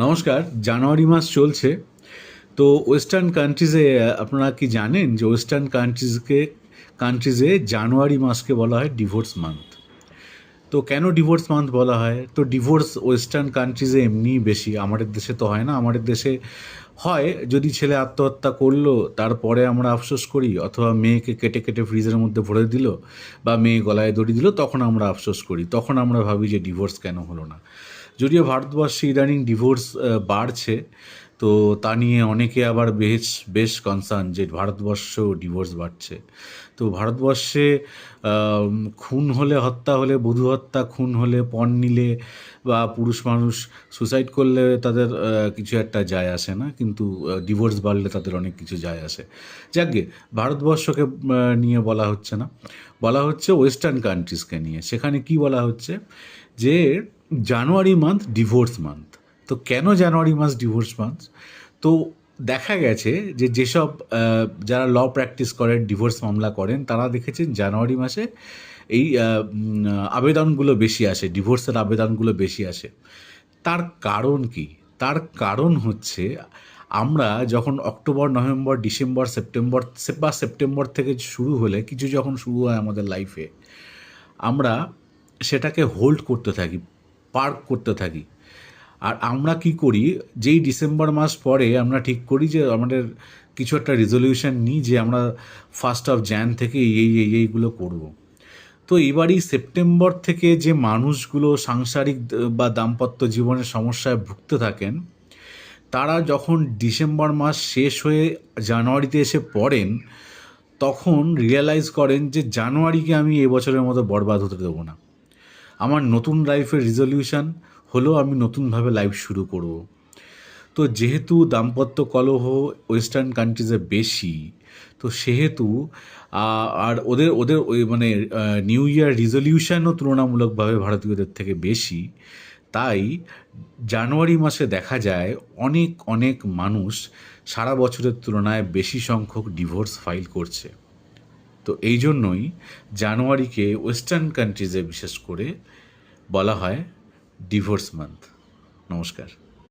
নমস্কার। জানুয়ারি মাস চলছে। তো ওয়েস্টার্ন কান্ট্রিজে আপনারা কি জানেন যে ওয়েস্টার্ন কান্ট্রিজে জানুয়ারি মাসকে বলা হয় ডিভোর্স মান্থ। তো কেন ডিভোর্স মান্থ বলা হয়? তো ডিভোর্স ওয়েস্টার্ন কান্ট্রিজে এমনিই বেশি, আমাদের দেশে তো হয় না। আমাদের দেশে হয় যদি ছেলে আত্মহত্যা করলো, তারপরে আমরা আফসোস করি, অথবা মেয়েকে কেটে কেটে ফ্রিজের মধ্যে ভরে দিল, বা মেয়ে গলায় দড়ি দিল, তখন আমরা আফসোস করি, তখন আমরা ভাবি যে ডিভোর্স কেন হলো না। যদিও ভারতবর্ষে ইদানিং ডিভোর্স বাড়ছে, তো তা নিয়ে অনেকে আবার বেশ বেশ কনসার্ন যে ভারতবর্ষেও ডিভোর্স বাড়ছে। তো ভারতবর্ষে খুন হলে, হত্যা হলে, বধূ হত্যা, খুন হলে, পণ নিলে, বা পুরুষ মানুষ সুসাইড করলে তাদের কিছু একটা যায় আসে না, কিন্তু ডিভোর্স বাড়লে তাদের অনেক কিছু যায় আসে। যাকগে, ভারতবর্ষকে নিয়ে বলা হচ্ছে না, বলা হচ্ছে ওয়েস্টার্ন কান্ট্রিজকে নিয়ে। সেখানে কি বলা হচ্ছে যে জানুয়ারি মান্থ ডিভোর্স মান্থ। তো কেন জানুয়ারি মাস ডিভোর্স মান্থ? তো দেখা গেছে যে যেসব যারা ল প্র্যাকটিস করেন, ডিভোর্স মামলা করেন, তারা দেখেছেন জানুয়ারি মাসে এই আবেদনগুলো বেশি আসে, ডিভোর্সের আবেদনগুলো বেশি আসে। তার কারণ কি? তার কারণ হচ্ছে, আমরা যখন অক্টোবর, নভেম্বর, ডিসেম্বর, সেপ্টেম্বর থেকে শুরু হলে কিছু যখন শুরু হয় আমাদের লাইফে, আমরা সেটাকে হোল্ড করতে থাকি, পার্ক করতে থাকি। আর আমরা কি করি, যেই ডিসেম্বর মাস পরে আমরা ঠিক করি যে আমাদের কিছু একটা রেজলিউশন নিই যে আমরা 1 থেকে এইগুলো করব। তো এবারই সেপ্টেম্বর থেকে যে মানুষগুলো সাংসারিক বা দাম্পত্য জীবনের সমস্যায় ভুগতে থাকেন, তারা যখন ডিসেম্বর মাস শেষ হয়ে জানুয়ারিতে এসে পড়েন, তখন রিয়েলাইজ করেন যে জানুয়ারিকে আমি এবছরের মতো বরবাদ হতে দেবো না। আমার নতুন লাইফের রিজলিউশন হলো আমি নতুনভাবে লাইফ শুরু করব। তো যেহেতু দাম্পত্য কলহ ওয়েস্টার্ন কান্ট্রিজে বেশি, তো সেহেতু আর ওদের ওদের ওই মানে নিউ ইয়ার রিজলিউশনও তুলনামূলকভাবে ভারতীয়দের থেকে বেশি। তাই জানুয়ারি মাসে দেখা যায় অনেক অনেক মানুষ সারা বছরের তুলনায় বেশি সংখ্যক ডিভোর্স ফাইল করছে। তো এই জন্যই জানুয়ারিকে ওয়েস্টার্ন কান্ট্রিজে বিশেষ করে বলা হয় ডিভোর্স মান্থ। নমস্কার।